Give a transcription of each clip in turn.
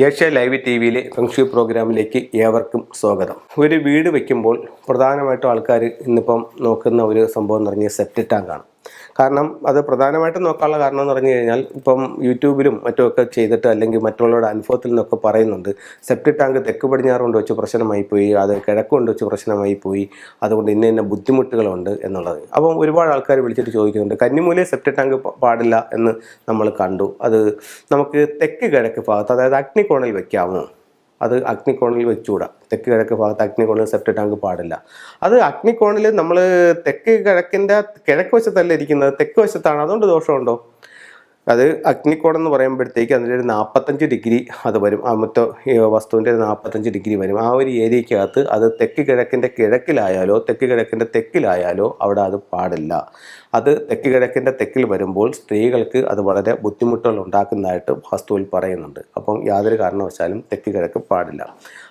Asia live T വിയിലെ feng shui പ്രോഗ്രാമിലേക്ക് ഏവർക്കും സ്വാഗതം. ഒരു വീട് വയ്ക്കുമ്പോൾ പ്രധാനമായിട്ടും ആൾക്കാർ ഇന്നിപ്പം നോക്കുന്ന ഒരു സംഭവം എന്ന് പറഞ്ഞാൽ സെപ്റ്റിക് ടാങ്കാണ്. കാരണം അത് പ്രധാനമായിട്ടും നോക്കാനുള്ള കാരണം എന്ന് പറഞ്ഞു കഴിഞ്ഞാൽ ഇപ്പം യൂട്യൂബിലും മറ്റുമൊക്കെ ചെയ്തിട്ട് അല്ലെങ്കിൽ മറ്റുള്ളവരുടെ അനുഭവത്തിൽ നിന്നൊക്കെ പറയുന്നുണ്ട്, സെപ്റ്റിക് ടാങ്ക് തെക്ക് പടിഞ്ഞാറ് കൊണ്ട് വെച്ച് പ്രശ്നമായി പോയി, അത് കിഴക്ക് കൊണ്ട് വെച്ച് പ്രശ്നമായി പോയി, അതുകൊണ്ട് ഇന്ന ബുദ്ധിമുട്ടുകളുണ്ട് എന്നുള്ളത്. അപ്പം ഒരുപാട് ആൾക്കാർ വിളിച്ചിട്ട് ചോദിക്കുന്നുണ്ട്, കന്നിമൂലയിൽ സെപ്റ്റിക് ടാങ്ക് പാടില്ല എന്ന് നമ്മൾ കണ്ടു, അത് നമുക്ക് തെക്ക് കിഴക്ക് ഭാഗത്ത് അതായത് അഗ്നികോണിൽ വെക്കാമോ? അത് അഗ്നികോണിൽ വെച്ചുകൂടാ. തെക്ക് കിഴക്ക് ഭാഗത്ത് അഗ്നികോണിൽ സെപ്റ്റിക് ടാങ്ക് പാടില്ല. അത് അഗ്നികോണിൽ നമ്മൾ തെക്ക് കിഴക്കിൻ്റെ കിഴക്ക് വശത്തല്ല ഇരിക്കുന്നത്, തെക്ക് വശത്താണ്. അതുകൊണ്ട് ദോഷമുണ്ടോ? അത് അഗ്നികോൺ എന്ന് പറയുമ്പോഴത്തേക്ക് അതിൻ്റെ ഒരു 45 ഡിഗ്രി അത് വരും. ആ മൊത്തം വസ്തുവിൻ്റെ 45 ഡിഗ്രി വരും. ആ ഒരു ഏരിയക്കകത്ത് അത് തെക്ക് കിഴക്കിൻ്റെ കിഴക്കിലായാലോ തെക്ക് കിഴക്കിൻ്റെ തെക്കിലായാലോ അവിടെ അത് പാടില്ല. അത് തെക്ക് കിഴക്കിൻ്റെ തെക്കിൽ വരുമ്പോൾ സ്ത്രീകൾക്ക് അത് വളരെ ബുദ്ധിമുട്ടുകൾ ഉണ്ടാക്കുന്നതായിട്ട് വാസ്തുവിൽ പറയുന്നുണ്ട്. അപ്പം യാതൊരു കാരണവശാലും തെക്ക് കിഴക്ക് പാടില്ല.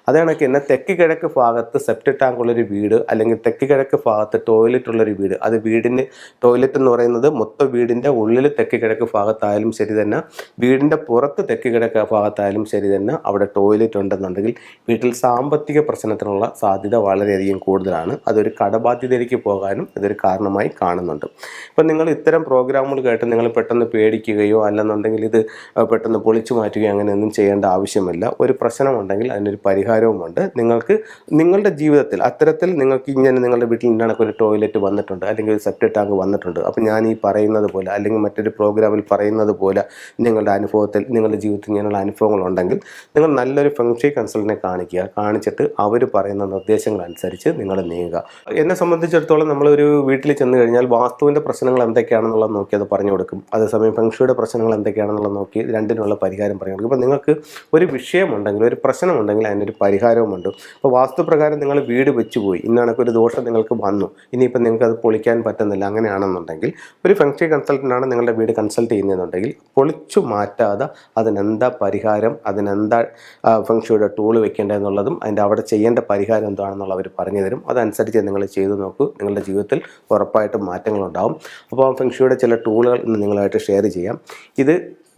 അതേ കണക്ക് തന്നെ തെക്ക് കിഴക്ക് ഭാഗത്ത് സെപ്റ്റിക് ടാങ്ക് ഉള്ളൊരു വീട് അല്ലെങ്കിൽ തെക്ക് കിഴക്ക് ഭാഗത്ത് ടോയ്ലറ്റ് ഉള്ളൊരു വീട്, അത് വീടിന് ടോയ്ലറ്റ് എന്ന് പറയുന്നത് മൊത്തം വീടിൻ്റെ ഉള്ളിൽ തെക്ക് കിഴക്ക് ഭാഗത്തായാലും ശരി തന്നെ, വീടിൻ്റെ പുറത്ത് തെക്ക് കിഴക്ക് ഭാഗത്തായാലും ശരി തന്നെ അവിടെ ടോയ്ലറ്റ് ഉണ്ടെന്നുണ്ടെങ്കിൽ വീട്ടിൽ സാമ്പത്തിക പ്രശ്നത്തിനുള്ള സാധ്യത വളരെയധികം കൂടുതലാണ്. അതൊരു കടബാധ്യതയിലേക്ക് പോകാനും ഇതൊരു കാരണമായി കാണുന്നുണ്ട്. ഇപ്പം നിങ്ങൾ ഇത്തരം പ്രോഗ്രാമുകൾ കേട്ട് നിങ്ങൾ പെട്ടെന്ന് പേടിക്കുകയോ അല്ലെന്നുണ്ടെങ്കിൽ ഇത് പെട്ടെന്ന് പൊളിച്ചു മാറ്റുകയോ അങ്ങനെയൊന്നും ചെയ്യേണ്ട ആവശ്യമില്ല. ഒരു പ്രശ്നമുണ്ടെങ്കിൽ അതിനൊരു പരിഹാരവുമുണ്ട്. നിങ്ങൾക്ക് നിങ്ങളുടെ ജീവിതത്തിൽ അത്തരത്തിൽ നിങ്ങൾക്ക് ഇങ്ങനെ നിങ്ങളുടെ വീട്ടിൽ നിന്നൊക്കെ ഒരു ടോയ്ലറ്റ് വന്നിട്ടുണ്ട് അല്ലെങ്കിൽ ഒരു സെപ്റ്റിക് ടാങ്ക് വന്നിട്ടുണ്ട്, അപ്പോൾ ഞാൻ ഈ പറയുന്നത് പോലെ അല്ലെങ്കിൽ മറ്റൊരു പ്രോഗ്രാമിൽ പറയുന്നത് പോലെ നിങ്ങളുടെ അനുഭവത്തിൽ നിങ്ങളുടെ ജീവിതത്തിൽ ഇങ്ങനെയുള്ള അനുഭവങ്ങളുണ്ടെങ്കിൽ നിങ്ങൾ നല്ലൊരു ഫെങ്ഷി കൺസൾട്ടനെ കാണിച്ചിട്ട് അവർ പറയുന്ന നിർദ്ദേശങ്ങൾ അനുസരിച്ച് നിങ്ങൾ നീങ്ങുക. എന്നെ സംബന്ധിച്ചിടത്തോളം നമ്മളൊരു വീട്ടിൽ ചെന്ന് കഴിഞ്ഞാൽ വാസ്തുവിൻ്റെ പ്രശ്നങ്ങൾ എന്തൊക്കെയാണെന്നുള്ളത് നോക്കി അത് പറഞ്ഞു കൊടുക്കും. അതേസമയം ഫെങ്ഷുയുടെ പ്രശ്നങ്ങൾ എന്തൊക്കെയാണെന്നുള്ളത് നോക്കി രണ്ടിനുള്ള പരിഹാരം പറഞ്ഞു കൊടുക്കും. ഇപ്പോൾ നിങ്ങൾക്ക് ഒരു വിഷയമുണ്ടെങ്കിൽ ഒരു പ്രശ്നമുണ്ടെങ്കിൽ അതിനൊരു പരിഹാരവുമുണ്ട്. ഇപ്പോൾ വാസ്തുപ്രകാരം നിങ്ങൾ വീട് വെച്ച് പോയി, ഇന്നണക്കൊരു ദോഷം നിങ്ങൾക്ക് വന്നു, ഇനിയിപ്പോൾ നിങ്ങൾക്ക് അത് പൊളിക്കാൻ പറ്റുന്നില്ല, അങ്ങനെയാണെന്നുണ്ടെങ്കിൽ ഒരു ഫെങ്ഷി കൺസൾട്ടൻ്റാണ് നിങ്ങളുടെ വീട് കൺസൾട്ട് ചെയ്യുന്നതെന്നുണ്ടെങ്കിൽ പൊളിച്ചു മാറ്റാതെ അതിനെന്താ പരിഹാരം, അതിനെന്താ ഫെങ്ഷുയുടെ ടൂൾ വെക്കേണ്ടതെന്നുള്ളതും അതിൻ്റെ അവിടെ ചെയ്യേണ്ട പരിഹാരം എന്താണെന്നുള്ളത് അവർ പറഞ്ഞു തരും. അതനുസരിച്ച് നിങ്ങൾ ചെയ്തു നോക്കൂ, നിങ്ങളുടെ ജീവിതത്തിൽ ഉറപ്പായിട്ടും മാറ്റങ്ങളുണ്ടാകും. അപ്പോൾ ഫെങ്ഷുയുടെ ചില ടൂളുകൾ ഇന്ന് നിങ്ങളായിട്ട് ഷെയർ ചെയ്യാം. ഇത്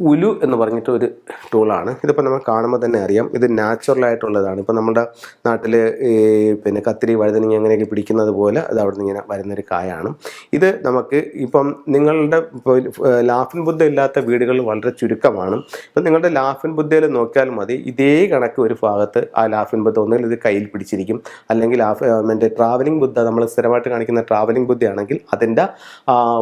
ഉലു എന്ന് പറഞ്ഞിട്ട് ഒരു ടൂളാണ്. ഇതിപ്പോൾ നമ്മൾ കാണുമ്പോൾ തന്നെ അറിയാം, ഇത് നാച്ചുറലായിട്ടുള്ളതാണ്. ഇപ്പോൾ നമ്മുടെ നാട്ടിൽ പിന്നെ കത്തിരി വഴുതനങ്ങ അങ്ങനെയൊക്കെ പിടിക്കുന്നത് പോലെ അത് അവിടെ നിന്ന് ഇങ്ങനെ വരുന്നൊരു കായാണ്. ഇത് നമുക്ക് ഇപ്പം നിങ്ങളുടെ ലാഫിൻ ബുദ്ധ ഇല്ലാത്ത വീടുകൾ വളരെ ചുരുക്കമാണ്. ഇപ്പം നിങ്ങളുടെ ലാഫിൻ ബുദ്ധയിൽ നോക്കിയാൽ മതി, ഇതേ കണക്ക് ഒരു ഭാഗത്ത് ആ ലാഫിൻ ബുദ്ധ ഒന്നുകിൽ ഇത് കയ്യിൽ പിടിച്ചിരിക്കും, അല്ലെങ്കിൽ മറ്റേ ട്രാവലിംഗ് ബുദ്ധ നമ്മൾ സ്ഥിരമായിട്ട് കാണിക്കുന്ന ട്രാവലിംഗ് ബുദ്ധയാണെങ്കിൽ അതിൻ്റെ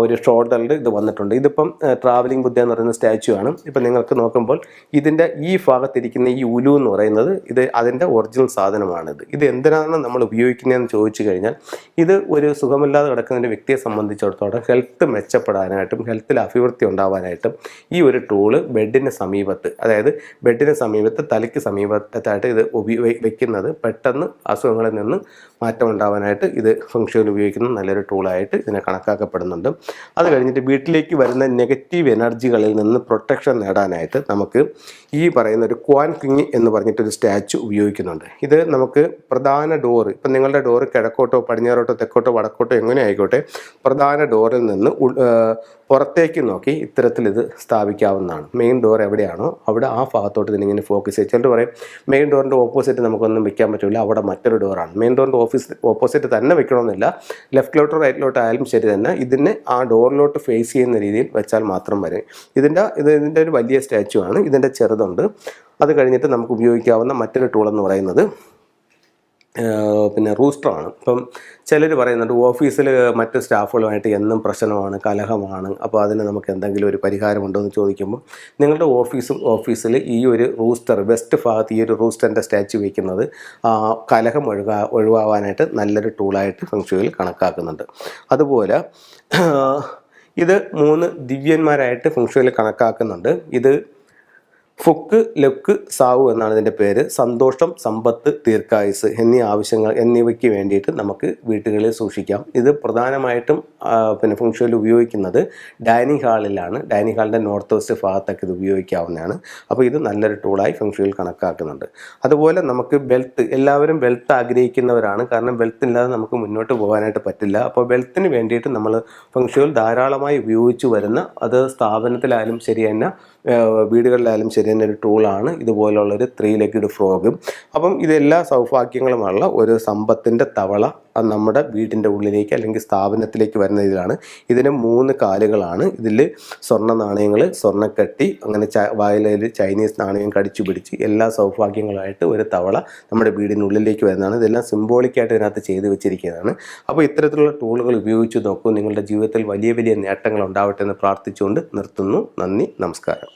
ഒരു ഷോൾഡറിൽ ഇത് വന്നിട്ടുണ്ട്. ഇതിപ്പം ട്രാവലിംഗ് ബുദ്ധ എന്ന് പറയുന്ന സ്റ്റാച്ചു ആണ്. ഇപ്പം നിങ്ങൾക്ക് നോക്കുമ്പോൾ ഇതിൻ്റെ ഈ ഭാഗത്തിരിക്കുന്ന ഈ ഉലു എന്ന് പറയുന്നത് ഇത് അതിൻ്റെ ഒറിജിനൽ സാധനമാണിത്. ഇത് എന്തിനാണ് നമ്മൾ ഉപയോഗിക്കുന്നതെന്ന് ചോദിച്ചു കഴിഞ്ഞാൽ, ഇത് ഒരു സുഖമില്ലാതെ കിടക്കുന്ന വ്യക്തിയെ സംബന്ധിച്ചിടത്തോളം ഹെൽത്ത് മെച്ചപ്പെടാനായിട്ടും ഹെൽത്തിൽ അഭിവൃദ്ധി ഉണ്ടാവാനായിട്ടും ഈ ഒരു ടൂള് ബെഡിന് സമീപത്ത്, അതായത് ബെഡിന് സമീപത്ത് തലയ്ക്ക് സമീപത്തായിട്ട് ഇത് വെക്കുന്നത് പെട്ടെന്ന് അസുഖങ്ങളിൽ നിന്ന് മാറ്റം ഉണ്ടാവാനായിട്ട് ഇത് ഫെങ്ഷുവിൽ ഉപയോഗിക്കുന്ന നല്ലൊരു ടൂളായിട്ട് ഇതിനെ കണക്കാക്കപ്പെടുന്നുണ്ട്. അത് കഴിഞ്ഞിട്ട് വീട്ടിലേക്ക് വരുന്ന നെഗറ്റീവ് എനർജികളിൽ നിന്ന് പ്രൊട്ടക്ഷൻ നേടാനായിട്ട് നമുക്ക് ഈ പറയുന്ന ഒരു ക്വാൻ കിങ് എന്ന് പറഞ്ഞിട്ടൊരു സ്റ്റാച്ചു ഉപയോഗിക്കുന്നുണ്ട്. ഇത് നമുക്ക് പ്രധാന ഡോറ്, ഇപ്പം നിങ്ങളുടെ ഡോറ് കിഴക്കോട്ടോ പടിഞ്ഞാറോട്ടോ തെക്കോട്ടോ വടക്കോട്ടോ എങ്ങനെ ആയിക്കോട്ടെ, പ്രധാന ഡോറിൽ നിന്ന് പുറത്തേക്ക് നോക്കി ഇത്തരത്തിൽ ഇത് സ്ഥാപിക്കാവുന്നതാണ്. മെയിൻ ഡോർ എവിടെയാണോ അവിടെ ആ ഭാഗത്തോട്ട് ഇതിനിങ്ങനെ ഫോക്കസ് ചെയ്യും. ചിലർ പറയും മെയിൻ ഡോറിൻ്റെ ഓപ്പോസിറ്റ് നമുക്കൊന്നും വെക്കാൻ പറ്റില്ല, അവിടെ മറ്റൊരു ഡോറാണ്. മെയിൻ ഡോറിൻ്റെ ഓപ്പോസിറ്റ് തന്നെ വെക്കണമെന്നില്ല, ലെഫ്റ്റിലോട്ടോ റൈറ്റിലോട്ടോ ആയാലും ശരി തന്നെ ഇതിനെ ആ ഡോറിലോട്ട് ഫേസ് ചെയ്യുന്ന രീതിയിൽ വെച്ചാൽ മാത്രം വരും. ഇതിൻ്റെ ഒരു വലിയ സ്റ്റാച്ചു ആണ്, ഇതിൻ്റെ ചെറുതുണ്ട്. അത് കഴിഞ്ഞിട്ട് നമുക്ക് ഉപയോഗിക്കാവുന്ന മറ്റൊരു ടൂൾ എന്ന് പറയുന്നത് പിന്നെ റൂസ്റ്ററാണ്. ഇപ്പം ചിലർ പറയുന്നുണ്ട് ഓഫീസിൽ മറ്റ് സ്റ്റാഫുകളുമായിട്ട് എന്നും പ്രശ്നമാണ്, കലഹമാണ്, അപ്പോൾ അതിന് നമുക്ക് എന്തെങ്കിലും ഒരു പരിഹാരമുണ്ടോ എന്ന് ചോദിക്കുമ്പോൾ നിങ്ങളുടെ ഓഫീസിൽ ഈ ഒരു റൂസ്റ്റർ വെസ്റ്റ് ഭാഗത്ത് ഈ ഒരു റൂസ്റ്ററിൻ്റെ സ്റ്റാച്ചു വയ്ക്കുന്നത് കലഹം ഒഴിവാകാനായിട്ട് നല്ലൊരു ടൂളായിട്ട് ഫെങ്ഷുവിൽ കണക്കാക്കുന്നുണ്ട്. അതുപോലെ ഇത് 3 ദിവ്യന്മാരായിട്ട് ഫെങ്ഷുവിൽ കണക്കാക്കുന്നുണ്ട്. ഇത് ഫുക്ക്, ലക്ക്, സാവു എന്നാണ് ഇതിൻ്റെ പേര്. സന്തോഷം, സമ്പത്ത്, ദീർഘായുസ് എന്നീ ആവശ്യങ്ങൾ എന്നിവയ്ക്ക് വേണ്ടിയിട്ട് നമുക്ക് വീട്ടുകളിൽ സൂക്ഷിക്കാം. ഇത് പ്രധാനമായിട്ടും പിന്നെ ഫെങ്ഷുവിൽ ഉപയോഗിക്കുന്നത് ഡൈനിങ് ഹാളിലാണ്. ഡൈനിങ് ഹാളിൻ്റെ നോർത്ത് വെസ്റ്റ് ഭാഗത്തൊക്കെ ഇത് ഉപയോഗിക്കാവുന്നതാണ്. അപ്പോൾ ഇത് നല്ലൊരു ടൂളായി ഫെങ്ഷുവിൽ കണക്കാക്കുന്നുണ്ട്. അതുപോലെ നമുക്ക് വെൽത്ത്, എല്ലാവരും വെൽത്ത് ആഗ്രഹിക്കുന്നവരാണ്. കാരണം വെൽത്ത് ഇല്ലാതെ നമുക്ക് മുന്നോട്ട് പോകാനായിട്ട് പറ്റില്ല. അപ്പോൾ വെൽത്തിന് വേണ്ടിയിട്ട് നമ്മൾ ഫെങ്ഷുവിൽ ധാരാളമായി ഉപയോഗിച്ച് വരുന്ന, അത് സ്ഥാപനത്തിലായാലും ശരി തന്നെ വീടുകളിലായാലും ശരി തന്നെ ഒരു ടൂളാണ് ഇതുപോലുള്ളൊരു 3-legged ഫ്രോഗും. അപ്പം ഇതെല്ലാ സൗഭാഗ്യങ്ങളുമുള്ള ഒരു സമ്പത്തിൻ്റെ തവള നമ്മുടെ വീടിൻ്റെ ഉള്ളിലേക്ക് അല്ലെങ്കിൽ സ്ഥാപനത്തിലേക്ക് വരുന്ന ഇതിലാണ്. ഇതിന് 3 കാലുകളാണ്. ഇതിൽ സ്വർണ്ണ നാണയങ്ങൾ, സ്വർണ്ണക്കട്ടി, അങ്ങനെ വായിലയിൽ ചൈനീസ് നാണയം കടിച്ചു പിടിച്ച് എല്ലാ സൗഭാഗ്യങ്ങളായിട്ട് ഒരു തവള നമ്മുടെ വീടിനുള്ളിലേക്ക് വരുന്നതാണ്. ഇതെല്ലാം സിംബോളിക്കായിട്ട് ഇതിനകത്ത് ചെയ്തു വെച്ചിരിക്കുന്നതാണ്. അപ്പോൾ ഇത്തരത്തിലുള്ള ടൂളുകൾ ഉപയോഗിച്ച് നോക്കൂ. നിങ്ങളുടെ ജീവിതത്തിൽ വലിയ വലിയ നേട്ടങ്ങൾ ഉണ്ടാവട്ടെ എന്ന് പ്രാർത്ഥിച്ചുകൊണ്ട് നിർത്തുന്നു. നന്ദി, നമസ്കാരം.